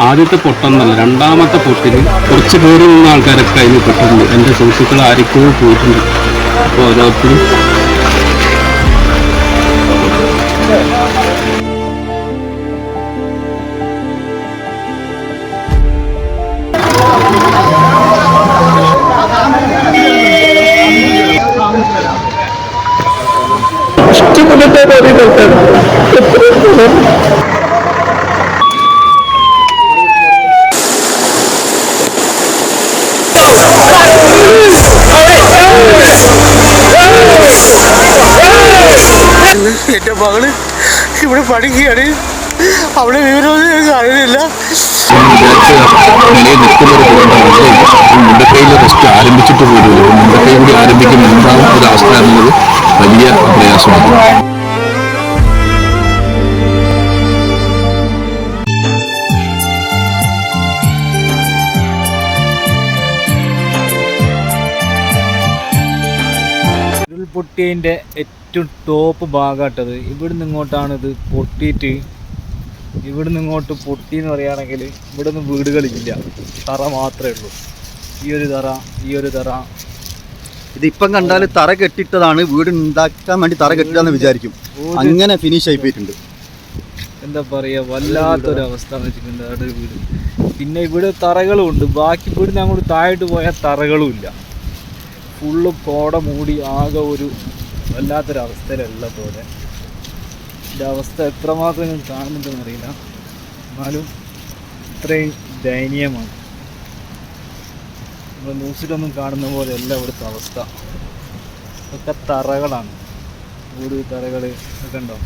ആദ്യത്തെ പൊട്ടൊന്നല്ല, രണ്ടാമത്തെ പൊട്ടിൽ കുറച്ച് പേര് നിന്ന ആൾക്കാരൊക്കെ അതിന് പെട്ടിട്ടുണ്ട്. എൻ്റെ സുഹൃത്തുക്കൾ ആർക്കും പോയിട്ടുണ്ട്. അപ്പോൾ ഓരോരുത്തരും എൻ്റെ മകള് ഇവിടെ പഠിക്കുകയാണ്. അവിടെ വിവരമൊന്നും അറിയില്ല. മുണ്ടക്കൈയിൽ റെസ്റ്റ് ആരംഭിച്ചിട്ട് പോലും മുണ്ടക്കൈ കൂടി ആരംഭിക്കുന്ന എന്താവും ഒരു അവസ്ഥ എന്നുള്ളത് വലിയ പ്രയാസമാണ്. ഉരുൾപൊട്ടിയതിൻ്റെ ഏറ്റവും ടോപ്പ് ഭാഗമായിട്ടത്. ഇവിടുന്ന് ഇങ്ങോട്ടാണ് ഇത് പൊട്ടിയിട്ട്, ഇവിടുന്ന് ഇങ്ങോട്ട് പൊട്ടി എന്ന് പറയുകയാണെങ്കിൽ ഇവിടുന്ന് വീടുകളില്ല, തറ മാത്രമേ ഉള്ളൂ. ഈ ഒരു തറ, ഈ ഒരു തറ. ഇതിപ്പം കണ്ടാൽ തറ കെട്ടിട്ടതാണ്, വീട് ഉണ്ടാക്കാൻ വേണ്ടി തറ കെട്ടുകയെന്ന് വിചാരിക്കും. അങ്ങനെ ഫിനിഷ് ആയി പോയിട്ടുണ്ട്. എന്താ പറയുക, വല്ലാത്തൊരവസ്ഥ എന്ന് വെച്ചിട്ടുണ്ട് അവിടെ വീട്. പിന്നെ ഇവിടെ തറകളും ഉണ്ട്, ബാക്കി ഇവിടുന്ന് അങ്ങോട്ട് താഴോട്ട് പോയാൽ തറകളും ഇല്ല. ഫുള്ള് കോട മൂടി ആകെ ഒരു വല്ലാത്തൊരവസ്ഥയിലല്ല പോലെ. ഇതിൻ്റെ അവസ്ഥ എത്രമാത്രം ഞാൻ കാണുന്നുണ്ടെന്ന് അറിയില്ല, എന്നാലും ഇത്രയും ദയനീയമാണ്. നമ്മൾ ന്യൂസിലൊന്നും കാണുന്ന പോലെ അല്ല ഇവിടുത്തെ അവസ്ഥ. ഇതൊക്കെ തറകളാണ്, വീട് തറകൾ ഒക്കെ ഉണ്ടോ.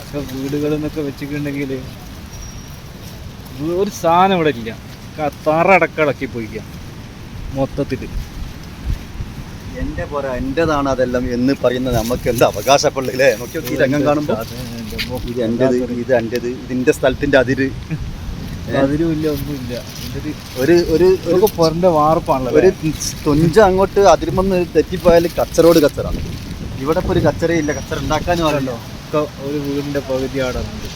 ഒക്കെ വീടുകളിൽ നിന്നൊക്കെ വെച്ചിട്ടുണ്ടെങ്കിൽ ഒരു സാധനം ഇവിടെ ഇല്ല, തറ അടക്കടക്കി പോയിക്കാം മൊത്തത്തിൽ. എൻ്റെ പോരാ, എൻ്റെതാണ് അതെല്ലാം എന്ന് പറയുന്നത് നമുക്ക് എന്താ അവകാശപ്പെടില്ലേ? നോക്കി ഈ രംഗം കാണുമ്പോൾ ഇത് എൻ്റെത്, ഇത് എൻ്റെത്, ഇതിൻ്റെ സ്ഥലത്തിൻ്റെ അതിര് അതിരുമില്ല, ഒന്നുമില്ല. ഒരു പൊറന്റെ വാർപ്പാണല്ലോ. ഒരു തൊഞ്ച അങ്ങോട്ട് അതിരുമെന്ന് തെറ്റിപ്പോയാൽ കച്ചറോട് കച്ചറാണ്. ഇവിടെ ഇപ്പോൾ ഒരു കച്ചറയില്ല, കച്ചറ ഉണ്ടാക്കാനും ആണല്ലോ. ഒരു വീടിൻ്റെ പകുതി ആടുന്നുണ്ട്.